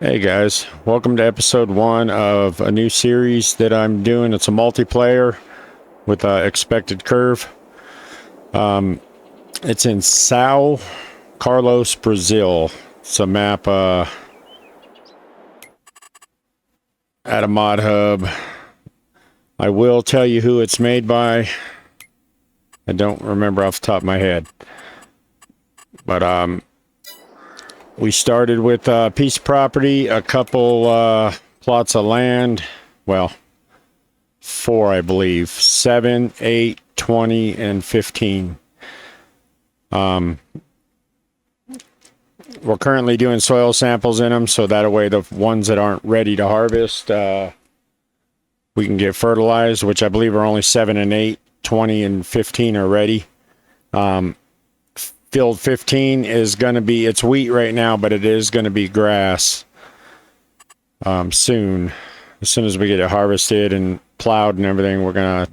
Hey guys, welcome to episode 1 of a new series that I'm doing. It's a multiplayer with expected curve. It's in Sao Carlos, Brazil. It's a map at a mod hub. I will tell you who it's made by. I don't remember off the top of my head. But we started with a piece of property, a couple plots of land. Well, 4, I believe. 7, 8, 20, and 15. We're currently doing soil samples in them, so that way the ones that aren't ready to harvest, we can get fertilized, which I believe are only 7 and 8, 20 and 15 are ready. Field 15 is going to be, it's wheat right now, but it is going to be grass soon. As soon as we get it harvested and plowed and everything, we're going to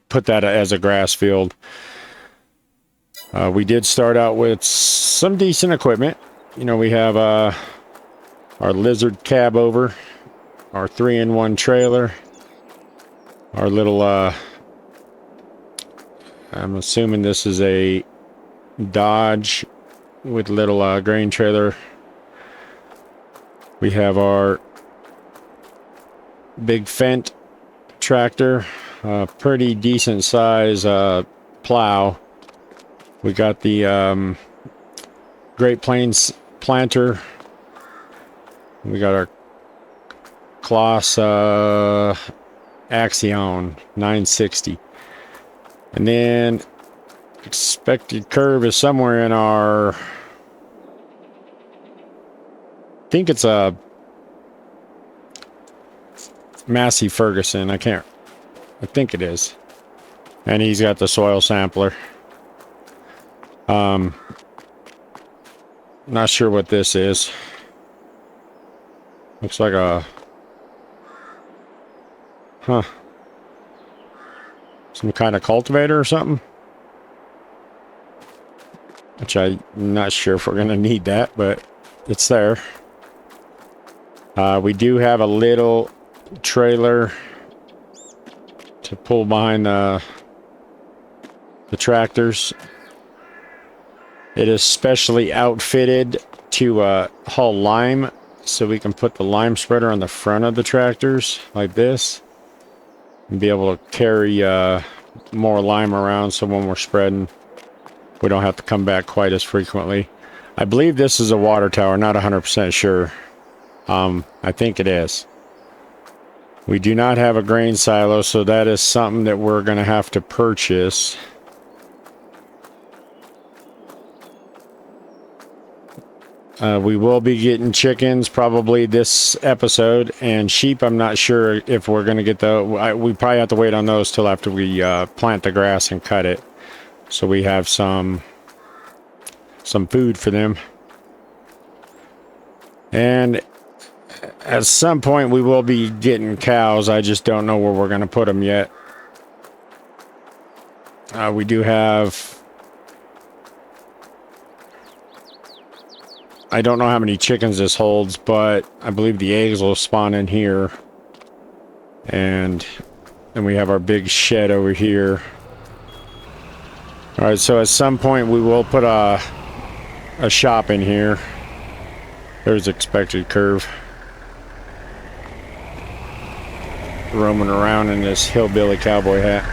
put that as a grass field. We did start out with some decent equipment. You know, we have our lizard cab over, our 3-in-1 trailer, our little, I'm assuming this is a Dodge with little grain trailer. We have our big Fendt tractor, pretty decent size plow. We got the Great Plains planter. We got our Kloss Axion 960. And then expected curve is somewhere in our, I think it's a Massey Ferguson. I think it is. And he's got the soil sampler. Not sure what this is. Looks like a, some kind of cultivator or something. Which I'm not sure if we're going to need that, but it's there. We do have a little trailer to pull behind the tractors. It is specially outfitted to haul lime, so we can put the lime spreader on the front of the tractors like this and be able to carry more lime around, so when we're spreading we don't have to come back quite as frequently. I believe this is a water tower, not 100% sure. I think it is. We do not have a grain silo, so that is something that we're going to have to purchase. We will be getting chickens probably this episode, and sheep I'm not sure if we're going to get those. We probably have to wait on those till after we plant the grass and cut it, so we have some food for them. And at some point we will be getting cows. I just don't know where we're going to put them yet. We do have, I don't know how many chickens this holds, but I believe the eggs will spawn in here. And then we have our big shed over here. Alright, so at some point we will put a shop in here. There's expected curve. Roaming around in this hillbilly cowboy hat.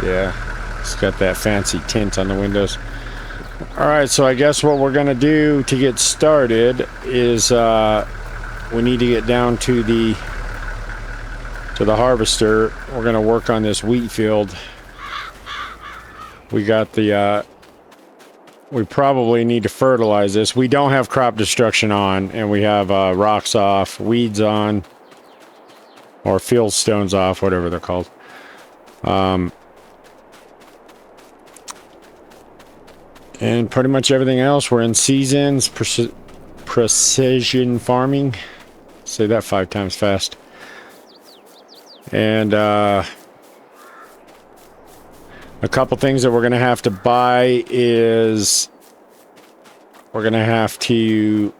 Yeah. It's got that fancy tint on the windows. Alright, so I guess what we're going to do to get started is we need to get down to the harvester. We're going to work on this wheat field. We got the we probably need to fertilize this. We don't have crop destruction on, and we have rocks off, weeds on, or field stones off, whatever they're called. And pretty much everything else, we're in seasons, precision farming. Say that 5 times fast. And A couple things that we're going to have to buy is we're going to have to...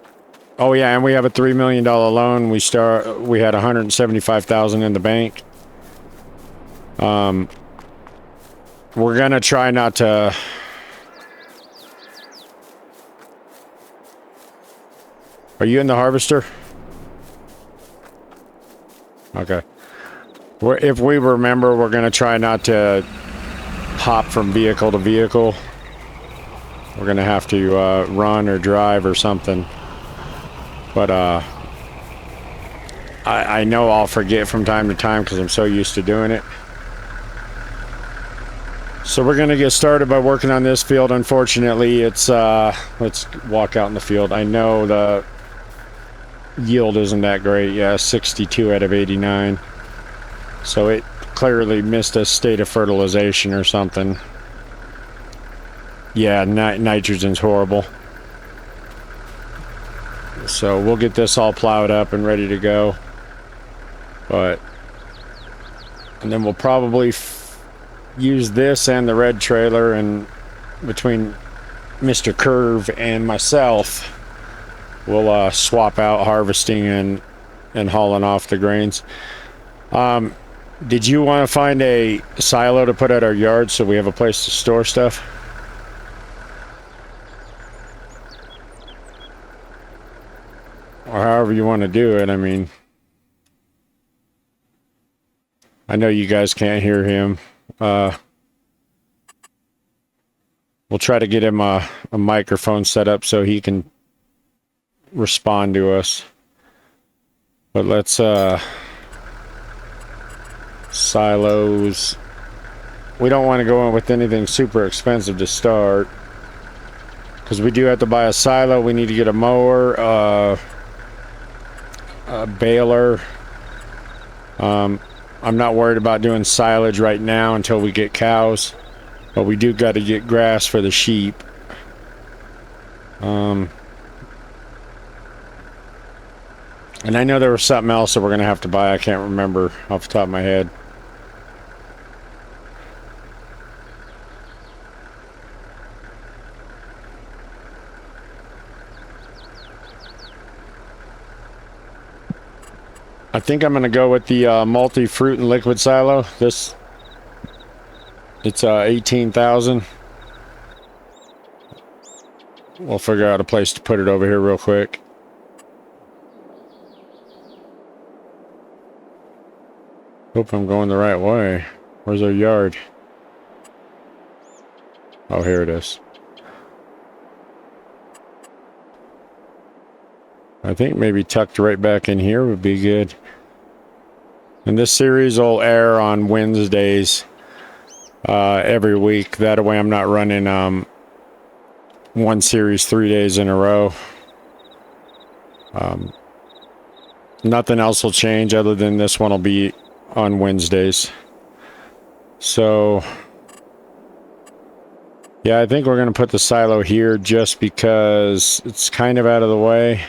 Oh, yeah, and we have a $3 million loan. We had $175,000 in the bank. We're going to try not to... Are you in the harvester? Okay. If we remember, we're going to try not to hop from vehicle to vehicle. We're going to have to run or drive or something. But I know I'll forget from time to time because I'm so used to doing it. So we're going to get started by working on this field. Unfortunately, it's... let's walk out in the field. I know the yield isn't that great. Yeah, 62 out of 89. So it clearly missed a state of fertilization or something. Yeah, nitrogen's horrible. So we'll get this all plowed up and ready to go. And then we'll probably use this and the red trailer, and between Mr. Curve and myself, we'll swap out harvesting and hauling off the grains. Did you want to find a silo to put at our yard so we have a place to store stuff? Or however you want to do it. I mean, I know you guys can't hear him. We'll try to get him a microphone set up so he can respond to us. But let's silos. We don't want to go in with anything super expensive to start, because we do have to buy a silo. We need to get a mower, a baler. I'm not worried about doing silage right now until we get cows, but we do got to get grass for the sheep. And I know there was something else that we're going to have to buy. I can't remember off the top of my head. I think I'm going to go with the multi-fruit and liquid silo. It's 18,000. We'll figure out a place to put it over here real quick. Hope I'm going the right way. Where's our yard? Oh, here it is. I think maybe tucked right back in here would be good. And this series will air on Wednesdays every week. That way I'm not running one series 3 days in a row. Nothing else will change other than this one will be on Wednesdays. So yeah, I think we're going to put the silo here just because it's kind of out of the way.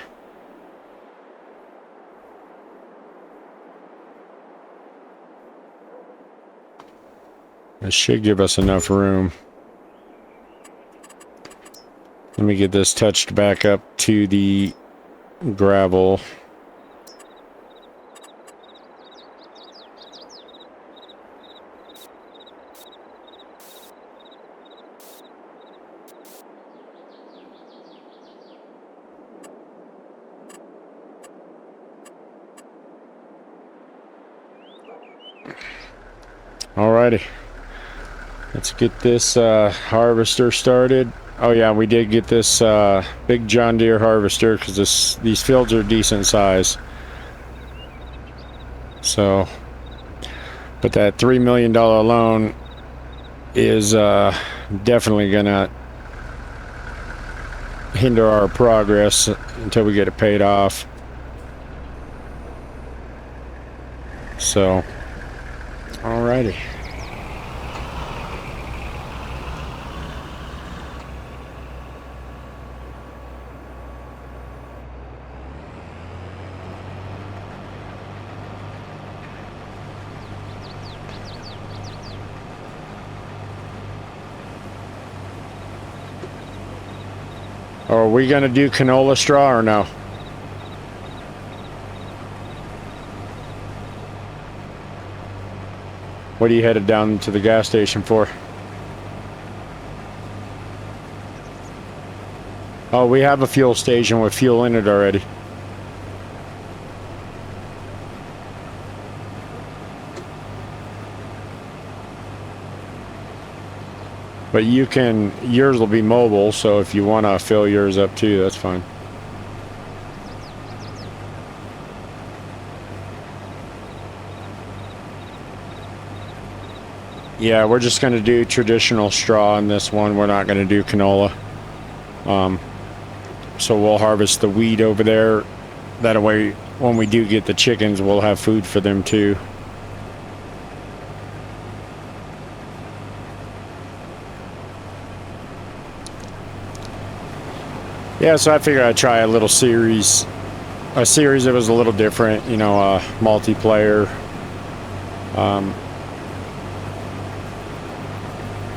It should give us enough room. Let me get this touched back up to the gravel. Alrighty. Let's get this harvester started. Oh yeah, we did get this big John Deere harvester because these fields are decent size. So, but that $3 million loan is definitely gonna hinder our progress until we get it paid off. So, alrighty. Are we going to do canola straw or no? What are you headed down to the gas station for? Oh, we have a fuel station with fuel in it already. But you can, yours will be mobile, so if you want to fill yours up too, that's fine. Yeah, we're just going to do traditional straw in this one. We're not going to do canola. So we'll harvest the wheat over there. That way, when we do get the chickens, we'll have food for them too. Yeah, so I figured I'd try a little series. A series that was a little different, you know, multiplayer.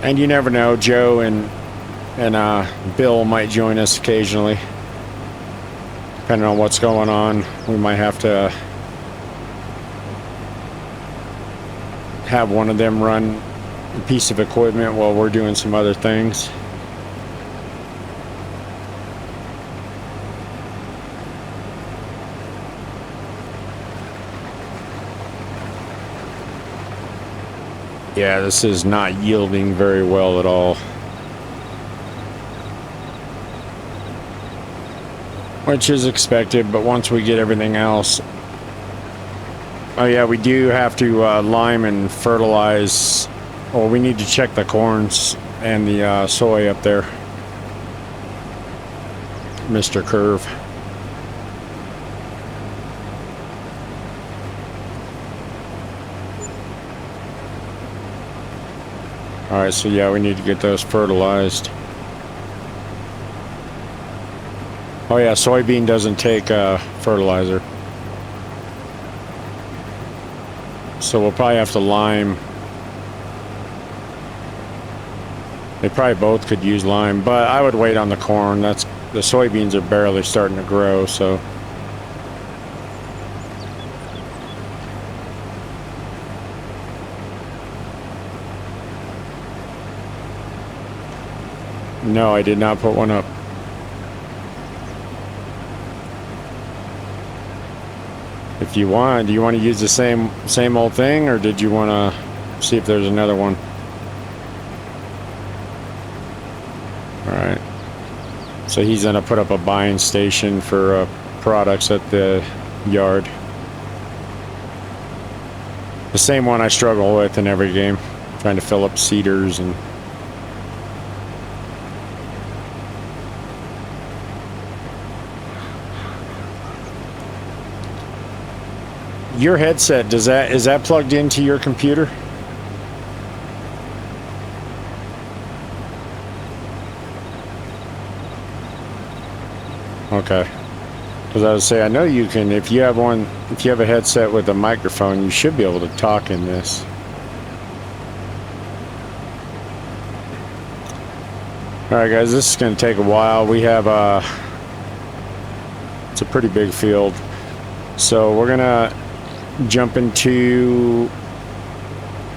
And you never know, Joe and Bill might join us occasionally. Depending on what's going on, we might have to have one of them run a piece of equipment while we're doing some other things. Yeah, this is not yielding very well at all. Which is expected, but once we get everything else... Oh yeah, we do have to lime and fertilize. Well, we need to check the corns and the soy up there. Mr. Curve. Alright, so yeah, we need to get those fertilized. Oh yeah, soybean doesn't take fertilizer. So we'll probably have to lime. They probably both could use lime, but I would wait on the corn. The soybeans are barely starting to grow, so. No, I did not put one up. If you want, do you want to use the same old thing, or did you want to see if there's another one? All right. So he's gonna put up a buying station for products at the yard. The same one I struggle with in every game, trying to fill up cedars and. Your headset, is that plugged into your computer? Okay. Because I would say, I know you can, if you have a headset with a microphone, you should be able to talk in this. Alright guys, this is going to take a while. We have it's a pretty big field. So we're going to jump into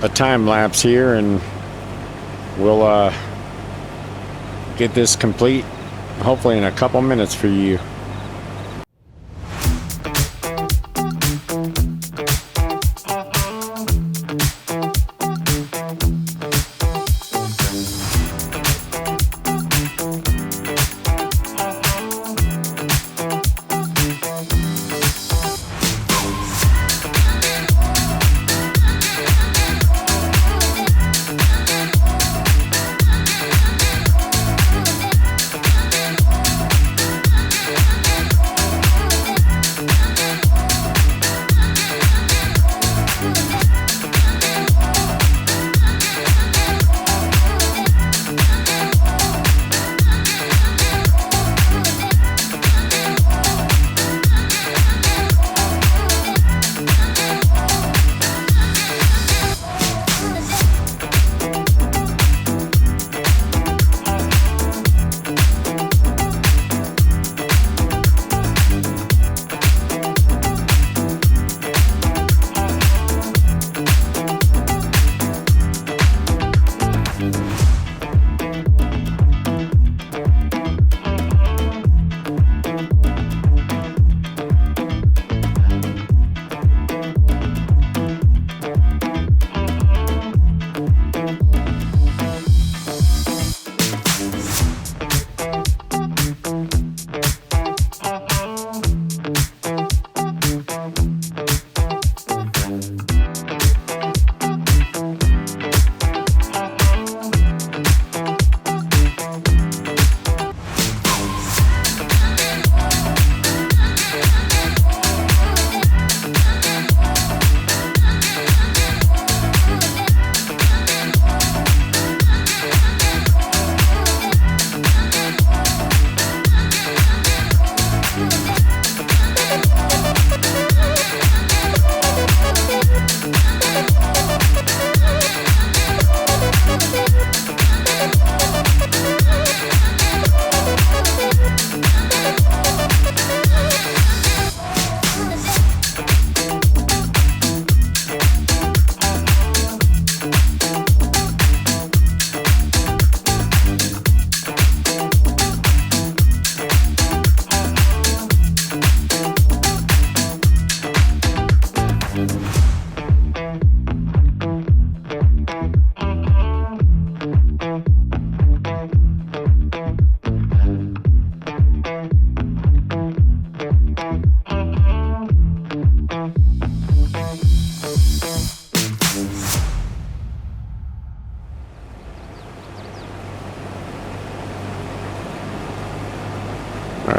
a time lapse here and we'll get this complete hopefully in a couple minutes for you.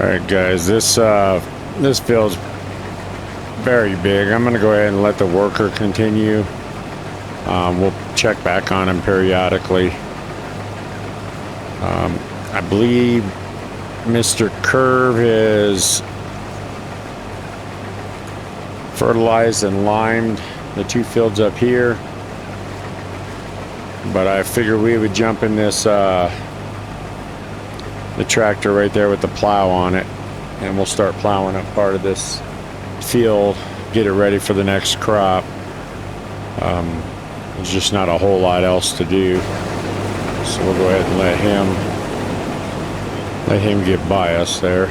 right, guys, this field's very big. I'm gonna go ahead and let the worker continue. We'll check back on him periodically. I believe Mr. Curve is fertilized and limed the 2 fields up here, but I figured we would jump in this the tractor right there with the plow on it, and we'll start plowing up part of this field, get it ready for the next crop. There's just not a whole lot else to do, so we'll go ahead and let him get by us there.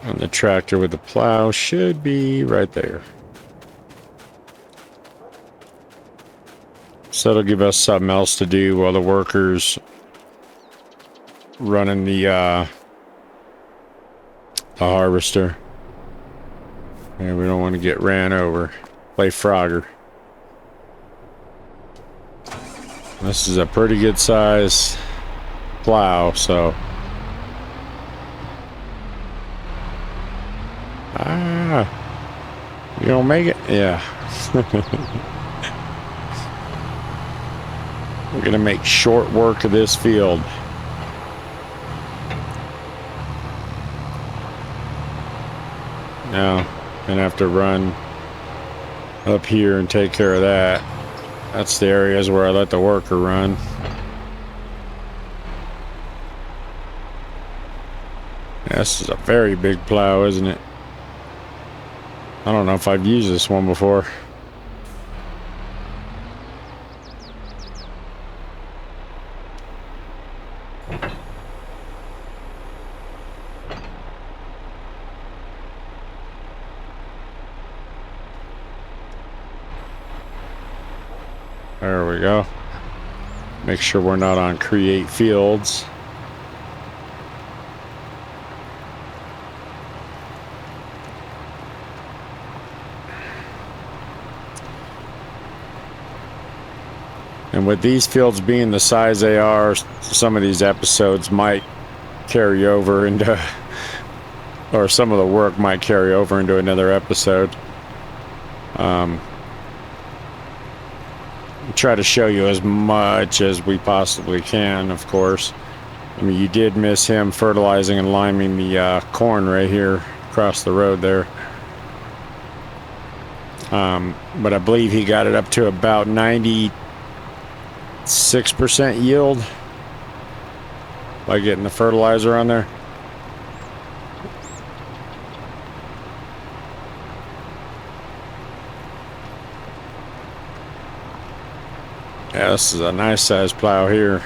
And the tractor with the plow should be right there. So it'll give us something else to do while the workers running the harvester. And we don't want to get ran over. Play Frogger. This is a pretty good size plow, so. You gonna make it? Yeah. We're gonna make short work of this field. Now, gonna have to run up here and take care of that. That's the areas where I let the worker run. This is a very big plow, isn't it? I don't know if I've used this one before. There we go. Make sure we're not on create fields. And with these fields being the size they are, some of these episodes might carry over into, or some of the work might carry over into another episode. Try to show you as much as we possibly can, of course. I mean, you did miss him fertilizing and liming the corn right here across the road there. But I believe he got it up to about 96% yield by getting the fertilizer on there. Yeah, this is a nice size plow here.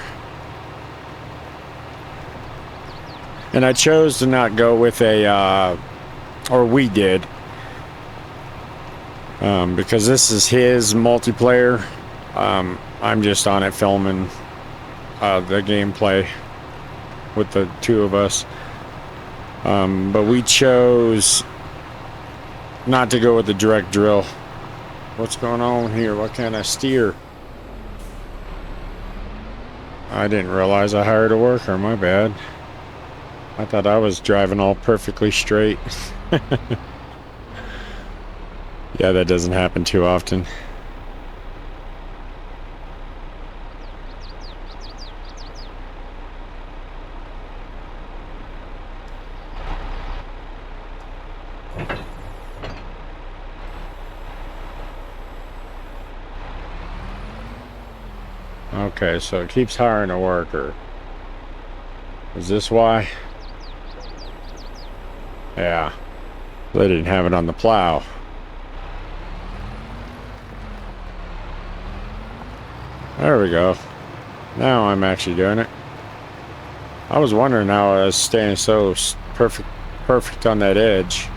And I chose to not go with a, or we did, because this is his multiplayer. I'm just on it filming the gameplay with the 2 of us. But we chose not to go with the direct drill. What's going on here? What can I steer? I didn't realize I hired a worker. My bad. I thought I was driving all perfectly straight. Yeah, that doesn't happen too often. Okay, so it keeps hiring a worker. Is this why? Yeah. They didn't have it on the plow. There we go. Now I'm actually doing it. I was wondering how I was staying so perfect on that edge.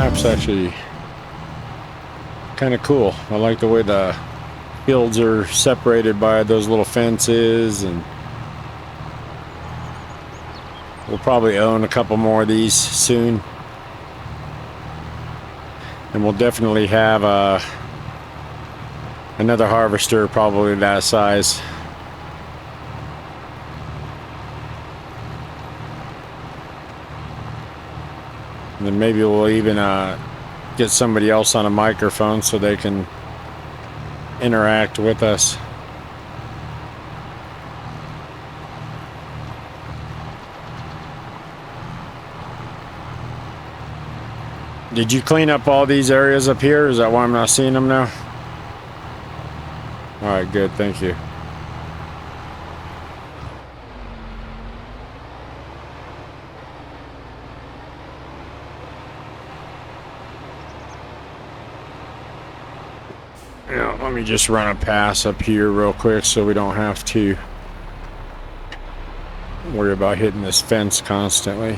map's actually kind of cool. I like the way the fields are separated by those little fences, and we'll probably own a couple more of these soon. And we'll definitely have another harvester probably that size. And then maybe we'll even get somebody else on a microphone so they can interact with us. Did you clean up all these areas up here? Is that why I'm not seeing them now? All right, good. Thank you. Yeah, let me just run a pass up here real quick so we don't have to worry about hitting this fence constantly.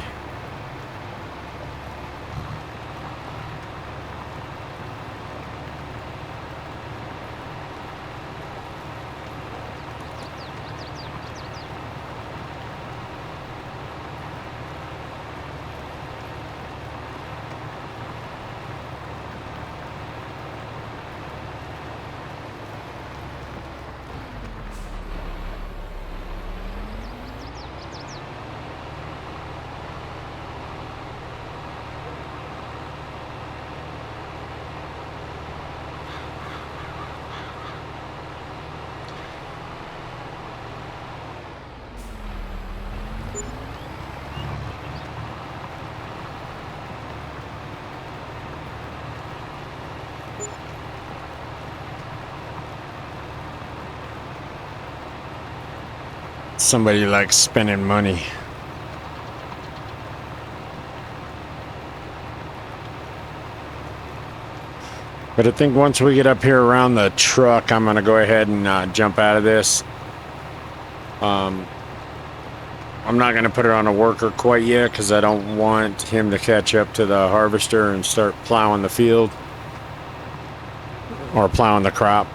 Somebody likes spending money. But I think once we get up here around the truck, I'm going to go ahead and jump out of this. I'm not going to put it on a worker quite yet because I don't want him to catch up to the harvester and start plowing the field or plowing the crop.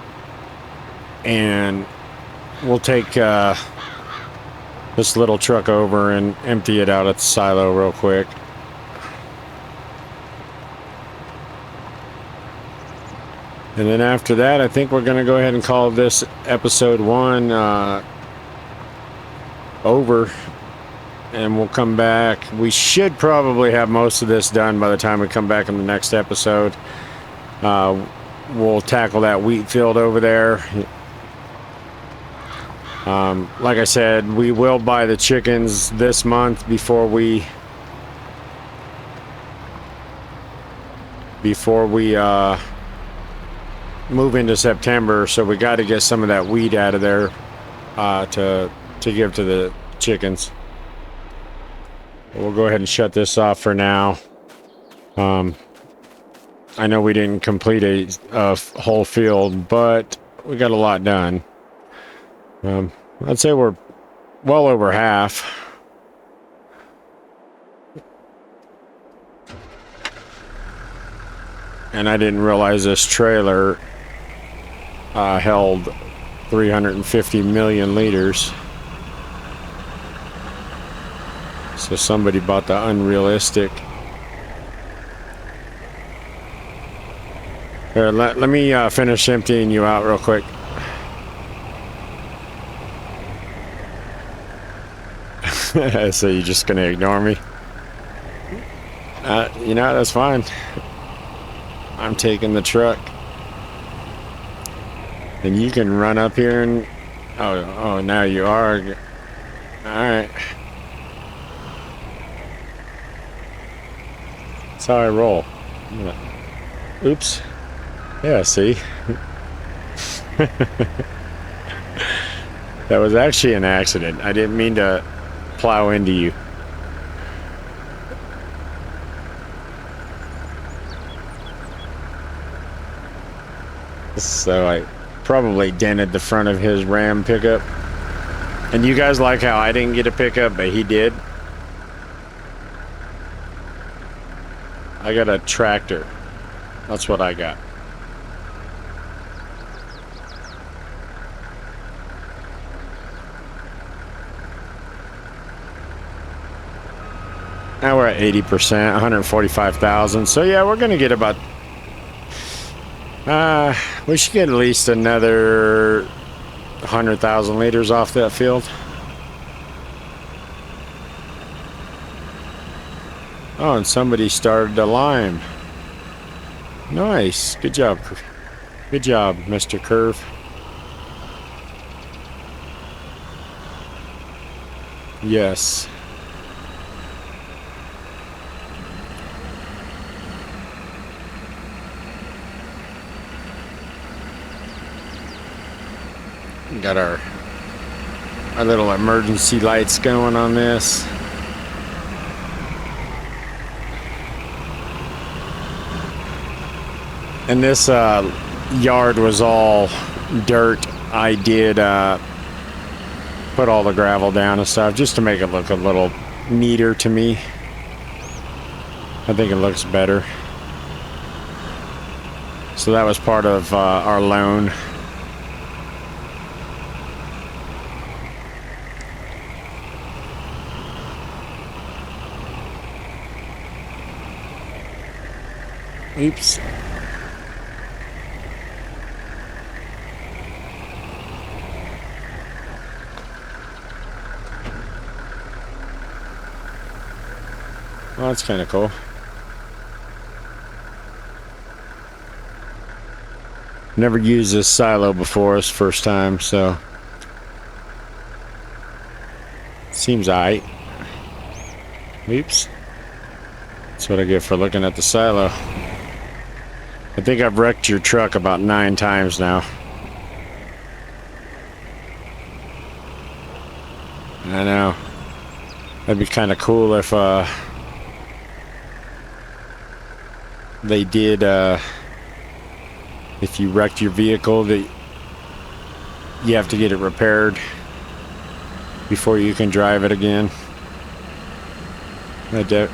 And we'll take this little truck over and empty it out at the silo real quick. And then after that, I think we're going to go ahead and call this episode 1 over. And we'll come back. We should probably have most of this done by the time we come back in the next episode. We'll tackle that wheat field over there. Like I said, we will buy the chickens this month before we move into September. So we got to get some of that wheat out of there to give to the chickens. We'll go ahead and shut this off for now. I know we didn't complete a whole field, but we got a lot done. I'd say we're well over half. And I didn't realize this trailer held 350 million liters. So somebody bought the unrealistic. Here, let me finish emptying you out real quick. So you're just gonna ignore me? You know, that's fine. I'm taking the truck. And you can run up here and... Oh, now you are. Alright. That's how I roll. Oops. Yeah, see? That was actually an accident. I didn't mean to plow into you. So I probably dented the front of his Ram pickup. And you guys like how I didn't get a pickup, but he did? I got a tractor. That's what I got. Now we're at 80%, 145,000. So yeah, we're gonna get about. We should get at least another 100,000 liters off that field. Oh, and somebody started a lime. Nice. Good job. Good job, Mr. Curve. Yes. We got our little emergency lights going on this. And this yard was all dirt. I did put all the gravel down and stuff just to make it look a little neater to me. I think it looks better. So that was part of our loan. Oops. Well, that's kind of cool. Never used this silo before. It's first time, so seems alright. Oops. That's what I get for looking at the silo. I think I've wrecked your truck about 9 times now. I know. That'd be kind of cool if they did if you wrecked your vehicle, that you have to get it repaired before you can drive it again. I doubt.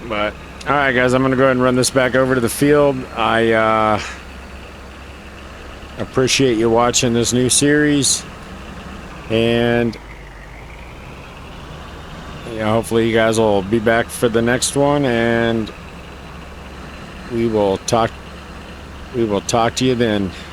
But all right, guys, I'm gonna go ahead and run this back over to the field. I appreciate you watching this new series, and hopefully you guys will be back for the next one, and we will talk to you then.